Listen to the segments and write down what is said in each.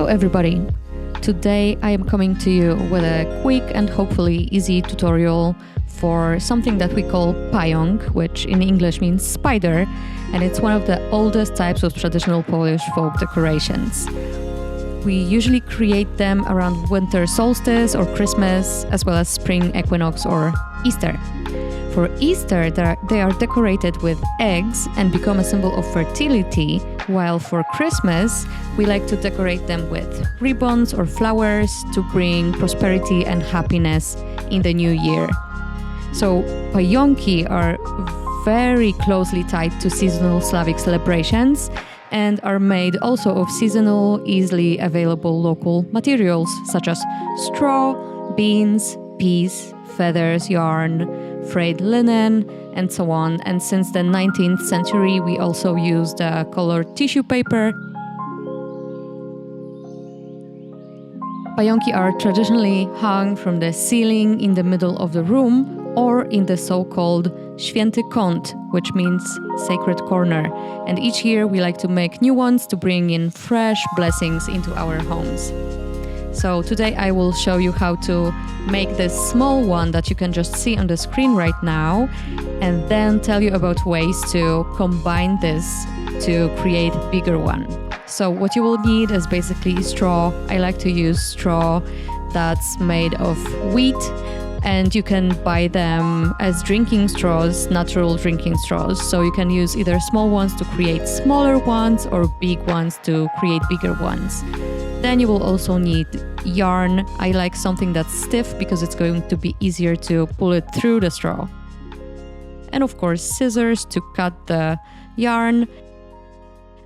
Hello everybody! Today I am coming to you with a quick and hopefully easy tutorial for something that we call pająk, which in English means spider, and it's one of the oldest types of traditional Polish folk decorations. We usually create them around winter solstice or Christmas, as well as spring equinox or Easter. For Easter, they are decorated with eggs and become a symbol of fertility, while for Christmas, we like to decorate them with ribbons or flowers to bring prosperity and happiness in the new year. So pająki are very closely tied to seasonal Slavic celebrations and are made also of seasonal, easily available local materials such as straw, beans, peas, feathers, yarn, frayed linen, and so on. And since the 19th century, we also used colored tissue paper. Pająki are traditionally hung from the ceiling in the middle of the room or in the so-called święty kąt, which means sacred corner. And each year we like to make new ones to bring in fresh blessings into our homes. So today I will show you how to make this small one that you can just see on the screen right now, and then tell you about ways to combine this to create a bigger one. So what you will need is basically straw. I like to use straw that's made of wheat, and you can buy them as drinking straws, natural drinking straws. So you can use either small ones to create smaller ones or big ones to create bigger ones. Then you will also need yarn. I like something that's stiff because it's going to be easier to pull it through the straw. And of course, scissors to cut the yarn.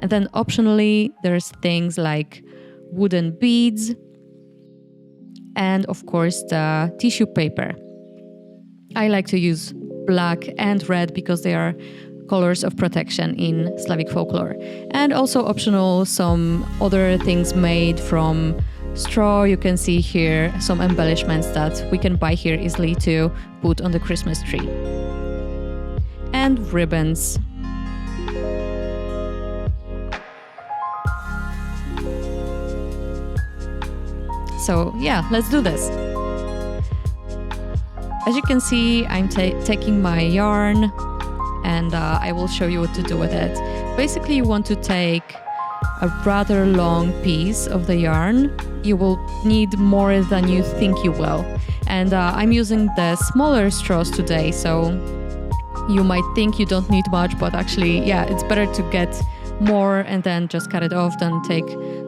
And then optionally, there's things like wooden beads and of course the tissue paper. I like to use black and red because they are colors of protection in Slavic folklore. And also optional, some other things made from straw. You can see here some embellishments that we can buy here easily to put on the Christmas tree. And ribbons. So yeah, let's do this. As you can see, I'm taking my yarn and I will show you what to do with it. Basically, you want to take a rather long piece of the yarn. You will need more than you think you will. And I'm using the smaller straws today, so you might think you don't need much, but actually, yeah, it's better to get more and then just cut it off than take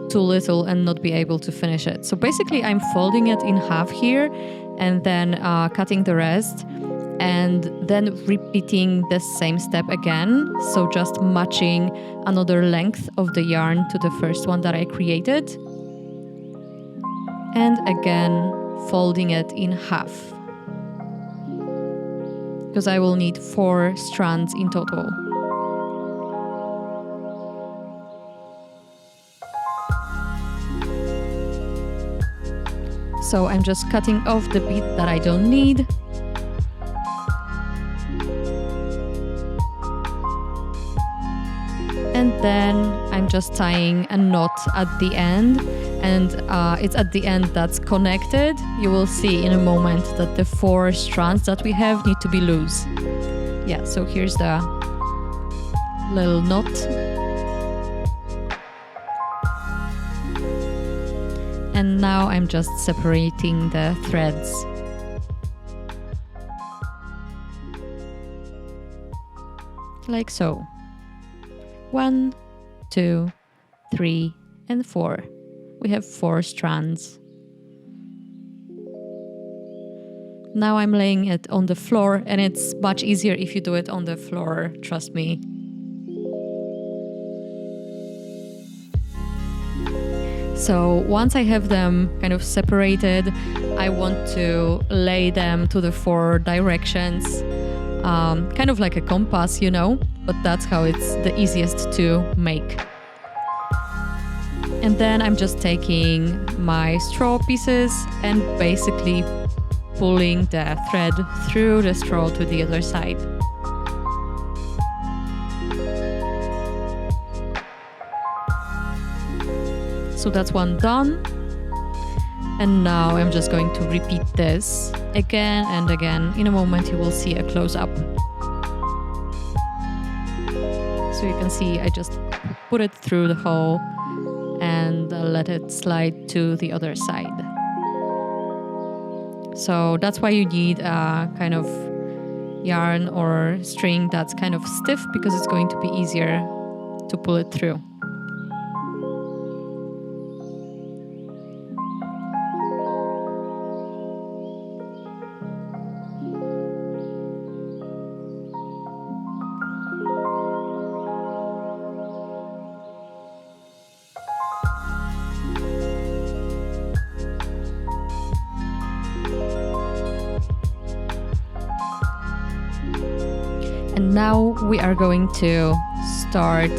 too little and not be able to finish it. So basically, I'm folding it in half here and then cutting the rest, and then repeating the same step again. So just matching another length of the yarn to the first one that I created. And again, folding it in half, because I will need 4 strands in total. So I'm just cutting off the bit that I don't need. And then I'm just tying a knot at the end, and it's at the end that's connected. You will see in a moment that the 4 strands that we have need to be loose. Yeah, so here's the little knot. And now I'm just separating the threads. Like so. 1, 2, 3, and 4. We have 4 strands. Now I'm laying it on the floor, and it's much easier if you do it on the floor, trust me. So once I have them kind of separated, I want to lay them to the 4 directions, kind of like a compass, you know, but that's how it's the easiest to make. And then I'm just taking my straw pieces and basically pulling the thread through the straw to the other side. So that's one done. And now I'm just going to repeat this again and again. In a moment you will see a close-up. So you can see I just put it through the hole and let it slide to the other side. So that's why you need a kind of yarn or string that's kind of stiff, because it's going to be easier to pull it through. And now we are going to start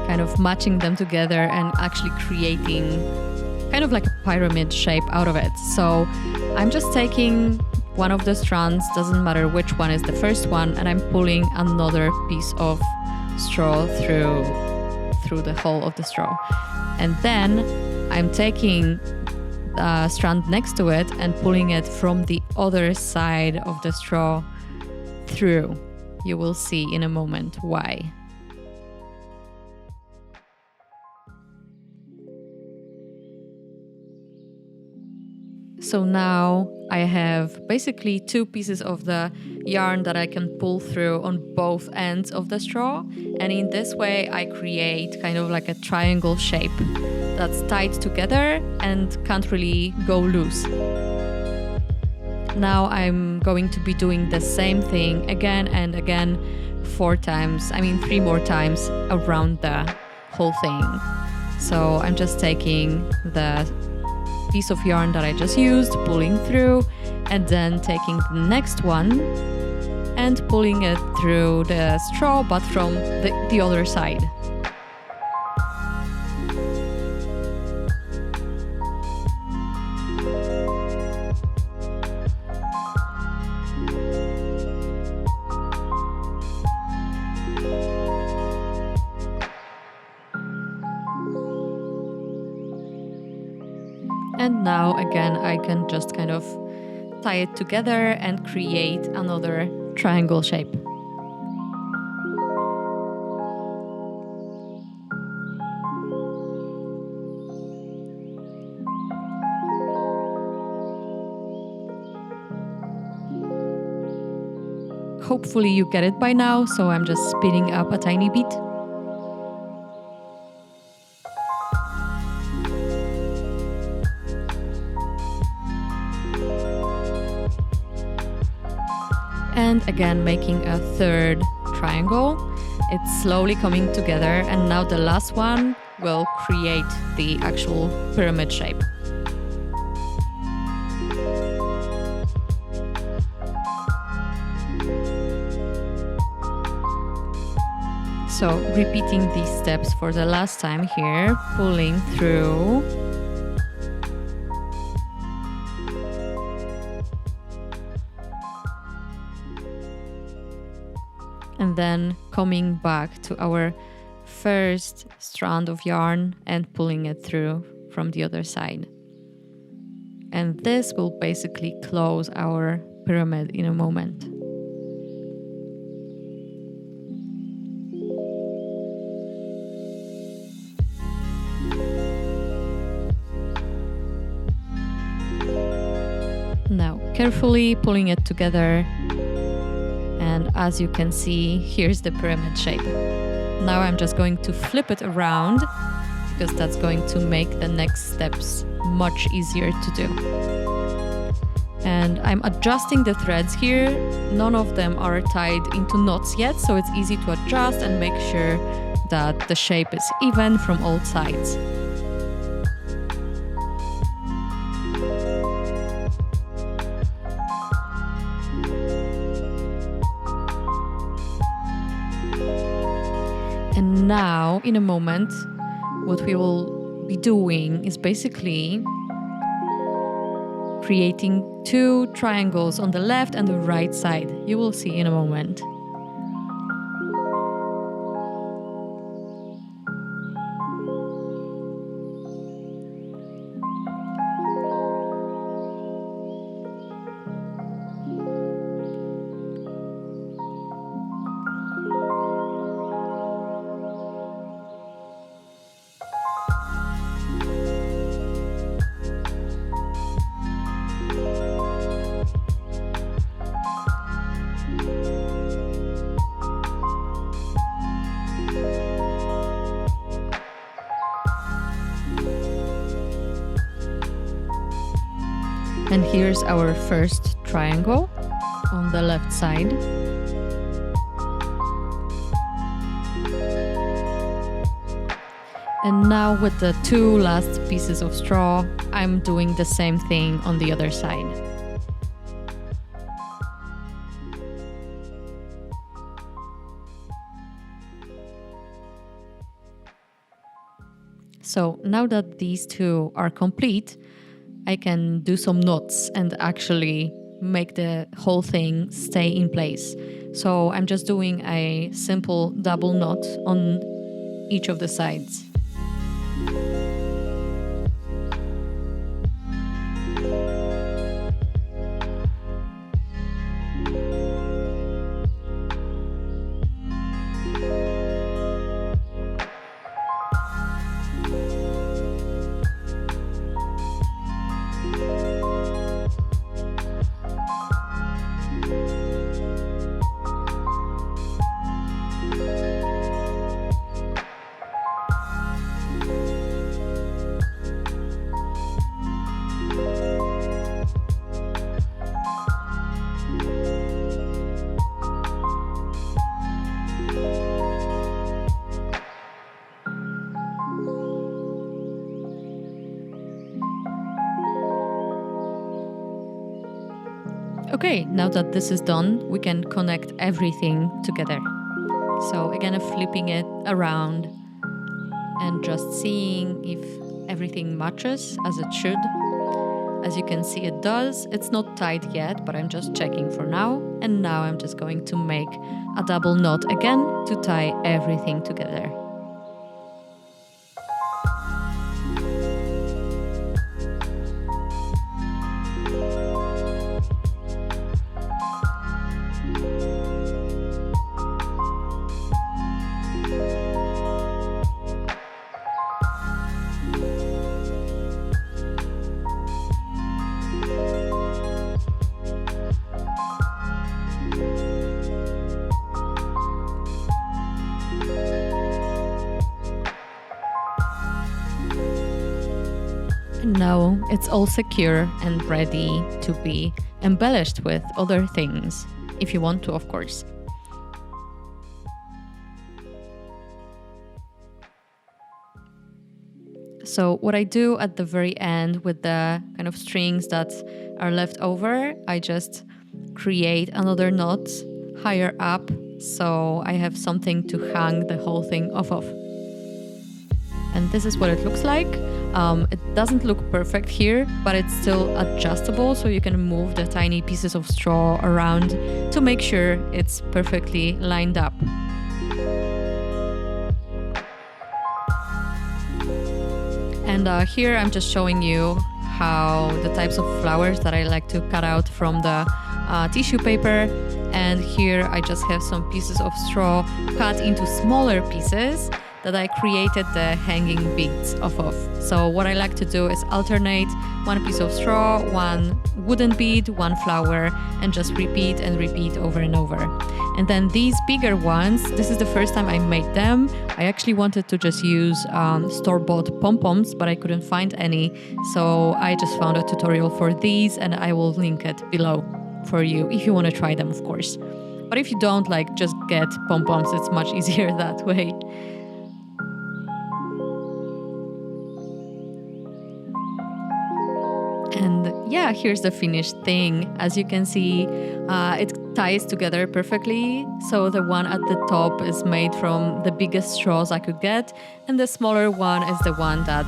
kind of matching them together and actually creating kind of like a pyramid shape out of it. So I'm just taking one of the strands, doesn't matter which one is the first one, and I'm pulling another piece of straw through the hole of the straw. And then I'm taking a strand next to it and pulling it from the other side of the straw through. You will see in a moment why. So now I have basically two pieces of the yarn that I can pull through on both ends of the straw. And in this way I create kind of like a triangle shape that's tied together and can't really go loose. Now I'm going to be doing the same thing again and again 3 more times around the whole thing. So I'm just taking the piece of yarn that I just used, pulling through, and then taking the next one and pulling it through the straw, but from the other side. And now again I can just kind of tie it together and create another triangle shape. Hopefully you get it by now, so I'm just speeding up a tiny bit. And again making a third triangle. It's slowly coming together, and now the last one will create the actual pyramid shape. So repeating these steps for the last time here, pulling through. And then coming back to our first strand of yarn and pulling it through from the other side. And this will basically close our pyramid in a moment. Now, carefully pulling it together. And as you can see, here's the pyramid shape. Now I'm just going to flip it around, because that's going to make the next steps much easier to do. And I'm adjusting the threads here. None of them are tied into knots yet, so it's easy to adjust and make sure that the shape is even from all sides. And now, in a moment, what we will be doing is basically creating two triangles on the left and the right side. You will see in a moment. And here's our first triangle on the left side. And now with the 2 last pieces of straw, I'm doing the same thing on the other side. So now that these 2 are complete, I can do some knots and actually make the whole thing stay in place. So I'm just doing a simple double knot on each of the sides. Okay, now that this is done, we can connect everything together. So again, flipping it around and just seeing if everything matches as it should. As you can see, it does. It's not tied yet, but I'm just checking for now. And now I'm just going to make a double knot again to tie everything together. Now it's all secure and ready to be embellished with other things, if you want to, of course. So what I do at the very end with the kind of strings that are left over, I just create another knot higher up, so I have something to hang the whole thing off of. And this is what it looks like. It doesn't look perfect here, but it's still adjustable, so you can move the tiny pieces of straw around to make sure it's perfectly lined up. And here I'm just showing you how the types of flowers that I like to cut out from the tissue paper. And here I just have some pieces of straw cut into smaller pieces that I created the hanging beads off of. So what I like to do is alternate one piece of straw, one wooden bead, one flower, and just repeat and repeat over and over. And then these bigger ones, this is the first time I made them. I actually wanted to just use store-bought pom-poms, but I couldn't find any. So I just found a tutorial for these, and I will link it below for you if you want to try them, of course. But if you don't, like, just get pom-poms. It's much easier that way. And yeah, here's the finished thing. As you can see, it ties together perfectly. So the one at the top is made from the biggest straws I could get, and the smaller one is the one that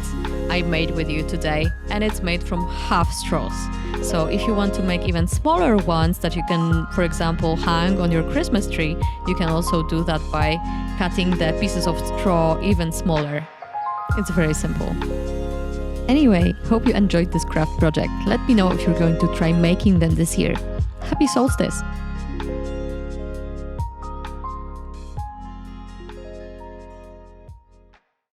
I made with you today, and it's made from half straws. So if you want to make even smaller ones that you can, for example, hang on your Christmas tree, you can also do that by cutting the pieces of straw even smaller. It's very simple. Anyway, hope you enjoyed this craft project. Let me know if you're going to try making them this year. Happy Solstice!